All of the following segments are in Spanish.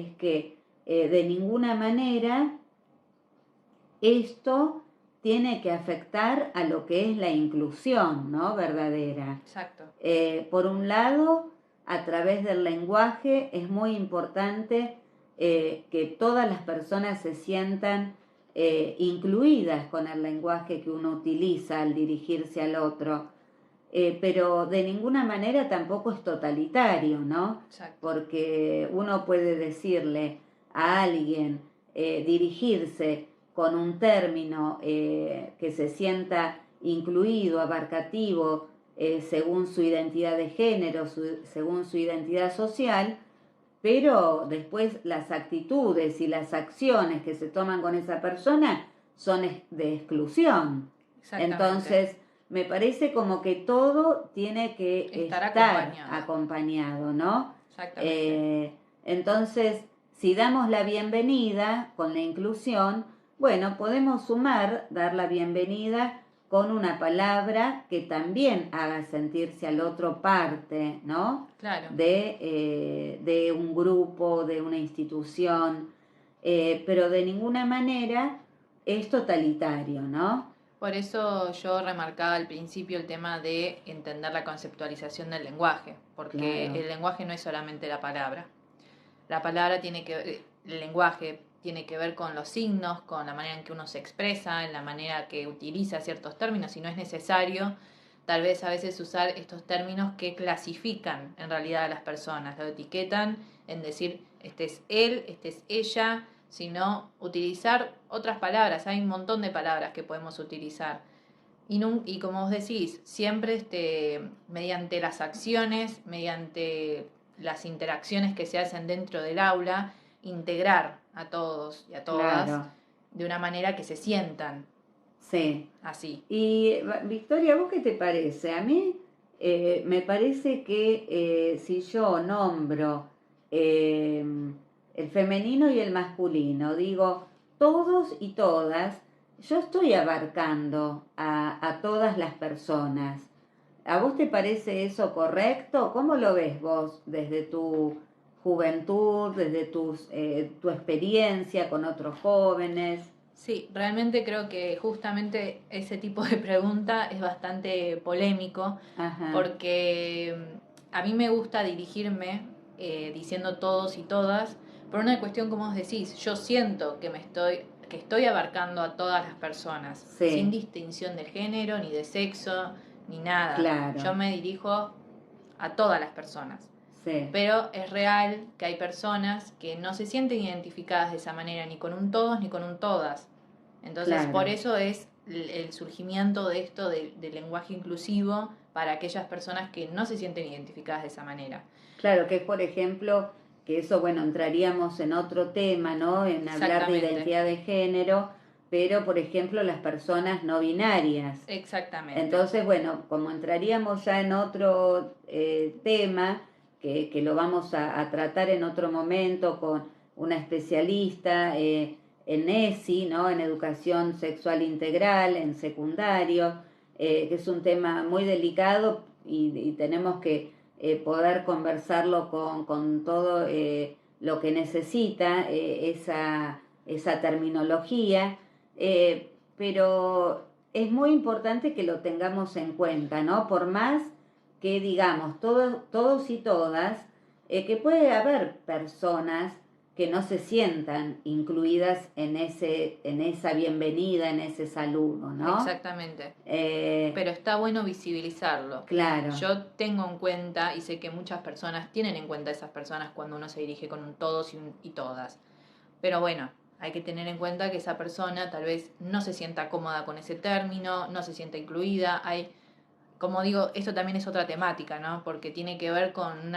es que de ninguna manera esto tiene que afectar a lo que es la inclusión, ¿no? Verdadera. Exacto. Por un lado, a través del lenguaje es muy importante que todas las personas se sientan incluidas con el lenguaje que uno utiliza al dirigirse al otro. Pero de ninguna manera tampoco es totalitario, ¿no? Exacto. Porque uno puede decirle a alguien, dirigirse con un término que se sienta incluido, abarcativo, según su identidad de género, según su identidad social, pero después las actitudes y las acciones que se toman con esa persona son de exclusión. Entonces, me parece como que todo tiene que estar acompañado, ¿no? Exactamente. Entonces, si damos la bienvenida con la inclusión, bueno, podemos dar la bienvenida con una palabra que también haga sentirse al otro parte, ¿no? Claro. De un grupo, de una institución, pero de ninguna manera es totalitario, ¿no? Por eso yo remarcaba al principio el tema de entender la conceptualización del lenguaje, porque Claro. el lenguaje no es solamente la palabra. La palabra el lenguaje tiene que ver con los signos, con la manera en que uno se expresa, en la manera que utiliza ciertos términos, y no es necesario tal vez a veces usar estos términos que clasifican en realidad a las personas, lo etiquetan en decir este es él, este es ella, sino utilizar otras palabras. Hay un montón de palabras que podemos utilizar. Y como vos decís, siempre mediante las acciones, mediante las interacciones que se hacen dentro del aula, integrar a todos y a todas, Claro. de una manera que se sientan. Sí. Así. Y Victoria, ¿vos qué te parece? A mí me parece que si yo nombro el femenino y el masculino, digo todos y todas, yo estoy abarcando a todas las personas. ¿A vos te parece eso correcto? ¿Cómo lo ves vos desde tu juventud, desde tu experiencia con otros jóvenes? Sí, realmente creo que justamente ese tipo de pregunta es bastante polémico. Ajá. Porque a mí me gusta dirigirme diciendo todos y todas, por una cuestión como vos decís, yo siento que estoy abarcando a todas las personas, sí, sin distinción de género, ni de sexo, ni nada. Claro. Yo me dirijo a todas las personas. Sí. Pero es real que hay personas que no se sienten identificadas de esa manera, ni con un todos ni con un todas. Entonces, claro, por eso es el surgimiento de esto del lenguaje inclusivo para aquellas personas que no se sienten identificadas de esa manera. Claro, que es, por ejemplo, que eso, bueno, entraríamos en otro tema, ¿no? En hablar de identidad de género, pero, por ejemplo, las personas no binarias. Exactamente. Entonces, bueno, como entraríamos ya en otro tema, que lo vamos a tratar en otro momento con una especialista en ESI, ¿no? En educación sexual integral, en secundario, que es un tema muy delicado y tenemos que poder conversarlo con todo lo que necesita esa terminología, pero es muy importante que lo tengamos en cuenta, ¿no? Por más que digamos todos y todas, que puede haber personas que no se sientan incluidas en esa bienvenida, en ese saludo, ¿no? Exactamente. Pero está bueno visibilizarlo. Claro. Yo tengo en cuenta, y sé que muchas personas tienen en cuenta a esas personas cuando uno se dirige con un todos y todas. Pero bueno, hay que tener en cuenta que esa persona tal vez no se sienta cómoda con ese término, no se sienta incluida. Como digo, esto también es otra temática, ¿no? Porque tiene que ver con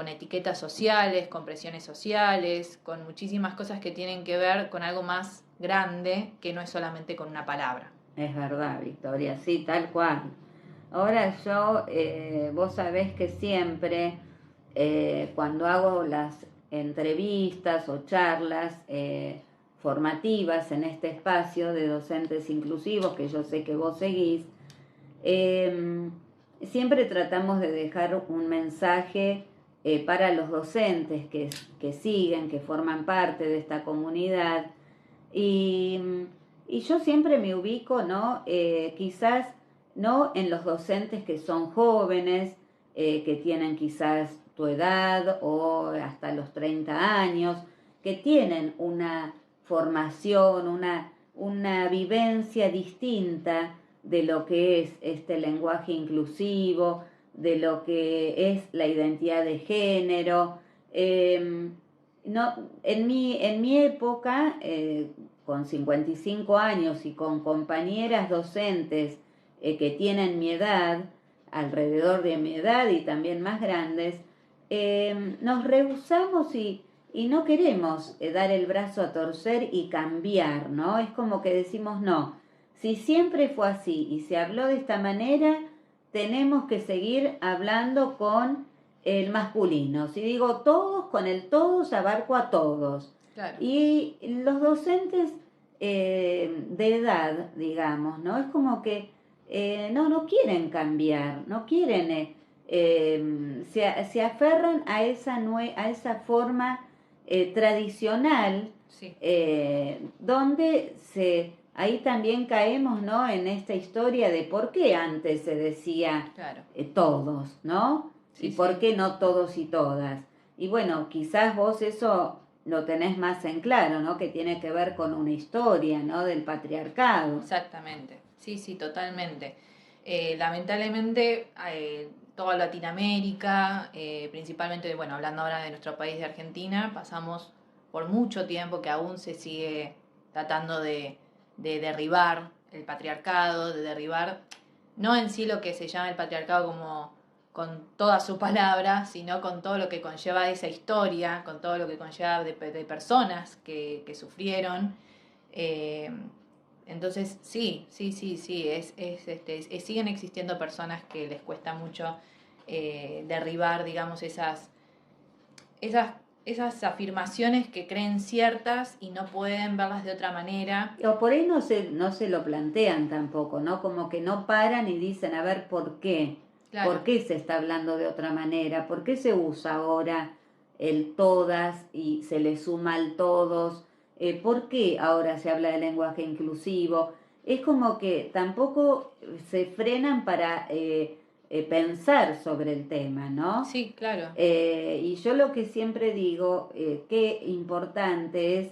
etiquetas sociales, con presiones sociales, con muchísimas cosas que tienen que ver con algo más grande que no es solamente con una palabra. Es verdad, Victoria, sí, tal cual. Ahora yo, vos sabés que siempre cuando hago las entrevistas o charlas formativas en este espacio de docentes inclusivos que yo sé que vos seguís, siempre tratamos de dejar un mensaje para los docentes que siguen, que forman parte de esta comunidad. Y, y yo siempre me ubico, ¿no? Quizás no en los docentes que son jóvenes, que tienen quizás tu edad o hasta los 30 años, que tienen una formación, una vivencia distinta de lo que es este lenguaje inclusivo, de lo que es la identidad de género. No, en mi época, con 55 años y con compañeras docentes que tienen mi edad, alrededor de mi edad y también más grandes, nos rehusamos y no queremos dar el brazo a torcer y cambiar, ¿no? Es como que decimos, no, si siempre fue así y se habló de esta manera, tenemos que seguir hablando con el masculino. Si digo todos, con el todos abarco a todos. Claro. Y los docentes de edad, digamos, ¿no? Es como que no quieren cambiar, no quieren, se aferran a esa forma tradicional, Sí. donde ahí también caemos, ¿no? En esta historia de por qué antes se decía Claro. Todos, ¿no? Sí, y por sí. qué no todos y todas. Y bueno, quizás vos eso lo tenés más en claro, ¿no? Que tiene que ver con una historia, ¿no? Del patriarcado. Exactamente, sí, totalmente. Lamentablemente, toda Latinoamérica, principalmente, bueno, hablando ahora de nuestro país de Argentina, pasamos por mucho tiempo que aún se sigue tratando de derribar el patriarcado, de derribar, no en sí lo que se llama el patriarcado como con toda su palabra, sino con todo lo que conlleva esa historia, con todo lo que conlleva de personas que sufrieron. Entonces, sí, siguen existiendo personas que les cuesta mucho derribar, digamos, esas afirmaciones que creen ciertas y no pueden verlas de otra manera. O por ahí no se lo plantean tampoco, ¿no? Como que no paran y dicen, a ver, ¿por qué? Claro. ¿Por qué se está hablando de otra manera? ¿Por qué se usa ahora el todas y se le suma el todos? ¿Por qué ahora se habla de lenguaje inclusivo? Es como que tampoco se frenan para pensar sobre el tema, ¿no? Sí, claro. Y yo lo que siempre digo, qué importante es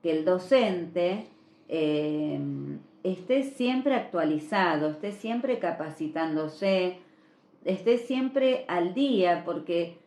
que el docente esté siempre actualizado, esté siempre capacitándose, esté siempre al día, porque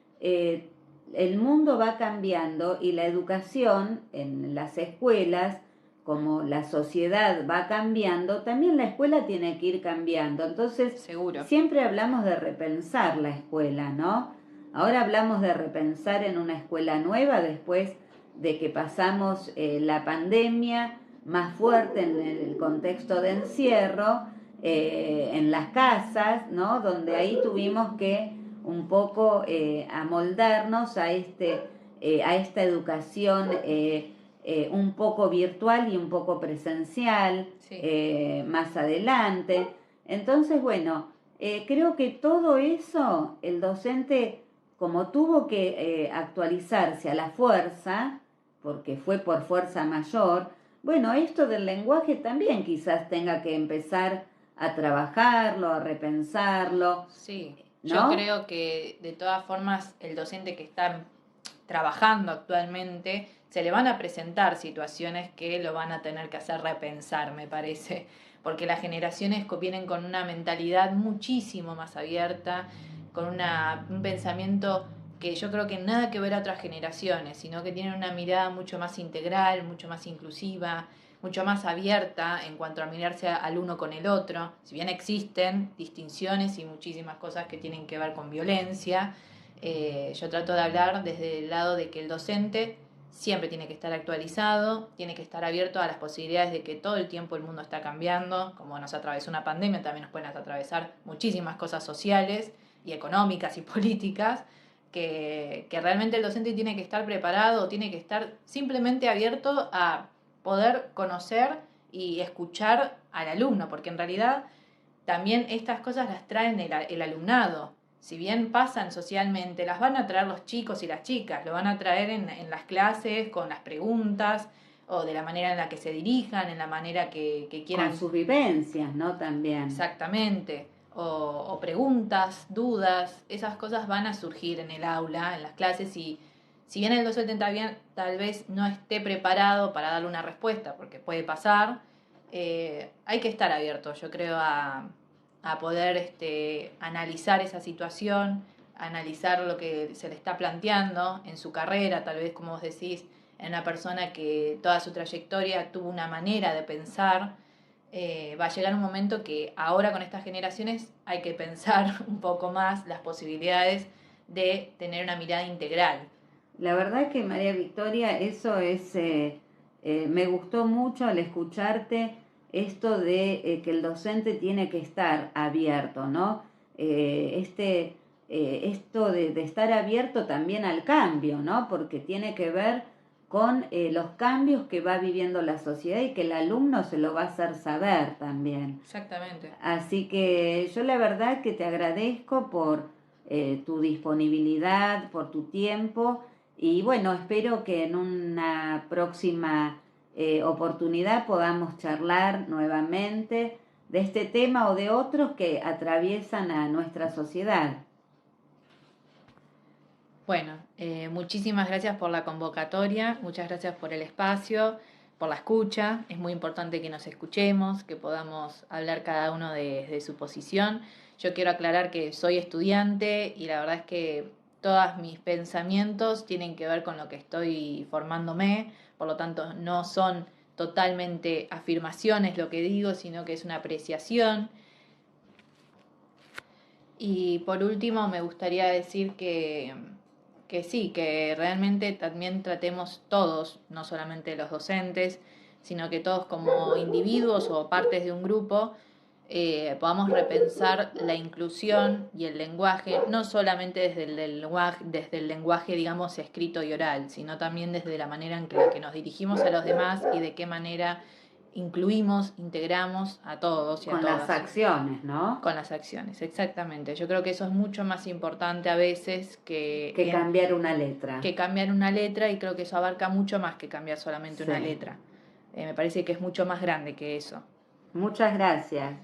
el mundo va cambiando y la educación en las escuelas, como la sociedad va cambiando, también la escuela tiene que ir cambiando. Entonces, seguro, siempre hablamos de repensar la escuela, ¿no? Ahora hablamos de repensar en una escuela nueva después de que pasamos la pandemia más fuerte en el contexto de encierro, en las casas, ¿no? Donde ahí tuvimos que un poco amoldarnos a esta educación un poco virtual y un poco presencial, sí. Más adelante. Entonces, bueno, creo que todo eso el docente, como tuvo que actualizarse a la fuerza, porque fue por fuerza mayor, bueno, esto del lenguaje también quizás tenga que empezar a trabajarlo, a repensarlo. Sí, ¿no? yo creo que de todas formas el docente que está trabajando actualmente se le van a presentar situaciones que lo van a tener que hacer repensar, me parece, porque las generaciones vienen con una mentalidad muchísimo más abierta, con un pensamiento que yo creo que nada que ver a otras generaciones, sino que tienen una mirada mucho más integral, mucho más inclusiva, mucho más abierta en cuanto a mirarse al uno con el otro. Si bien existen distinciones y muchísimas cosas que tienen que ver con violencia, yo trato de hablar desde el lado de que el docente siempre tiene que estar actualizado, tiene que estar abierto a las posibilidades de que todo el tiempo el mundo está cambiando, como nos atravesó una pandemia, también nos pueden atravesar muchísimas cosas sociales y económicas y políticas, que realmente el docente tiene que estar preparado, tiene que estar simplemente abierto a poder conocer y escuchar al alumno, porque en realidad también estas cosas las traen el alumnado. si bien pasan socialmente, las van a traer los chicos y las chicas, lo van a traer en las clases, con las preguntas, o de la manera en la que se dirijan, en la manera que quieran. Con sus vivencias, ¿no? También. Exactamente. O preguntas, dudas, esas cosas van a surgir en el aula, en las clases, y si bien el docente tal vez no esté preparado para darle una respuesta, porque puede pasar, hay que estar abierto, yo creo, a poder analizar esa situación, analizar lo que se le está planteando en su carrera, tal vez, como vos decís, en una persona que toda su trayectoria tuvo una manera de pensar. Va a llegar un momento que ahora con estas generaciones hay que pensar un poco más las posibilidades de tener una mirada integral. La verdad que María Victoria, eso es, me gustó mucho al escucharte esto de que el docente tiene que estar abierto, ¿no? Esto de estar abierto también al cambio, ¿no? Porque tiene que ver con los cambios que va viviendo la sociedad y que el alumno se lo va a hacer saber también. Exactamente. Así que yo la verdad que te agradezco por tu disponibilidad, por tu tiempo y bueno, espero que en una próxima oportunidad podamos charlar nuevamente de este tema o de otros que atraviesan a nuestra sociedad. Bueno, muchísimas gracias por la convocatoria, muchas gracias por el espacio, por la escucha. Es muy importante que nos escuchemos, que podamos hablar cada uno de su posición. Yo quiero aclarar que soy estudiante y la verdad es que todos mis pensamientos tienen que ver con lo que estoy formándome, por lo tanto no son totalmente afirmaciones lo que digo, sino que es una apreciación. Y por último me gustaría decir que sí, que realmente también tratemos todos, no solamente los docentes, sino que todos como individuos o partes de un grupo, podamos repensar la inclusión y el lenguaje, no solamente desde el lenguaje, digamos, escrito y oral, sino también desde la manera en que nos dirigimos a los demás y de qué manera incluimos, integramos a todos y a todas. Con las acciones, ¿no? Con las acciones, exactamente. Yo creo que eso es mucho más importante a veces que cambiar una letra. Que cambiar una letra, y creo que eso abarca mucho más que cambiar solamente Sí. una letra. Me parece que es mucho más grande que eso. Muchas gracias.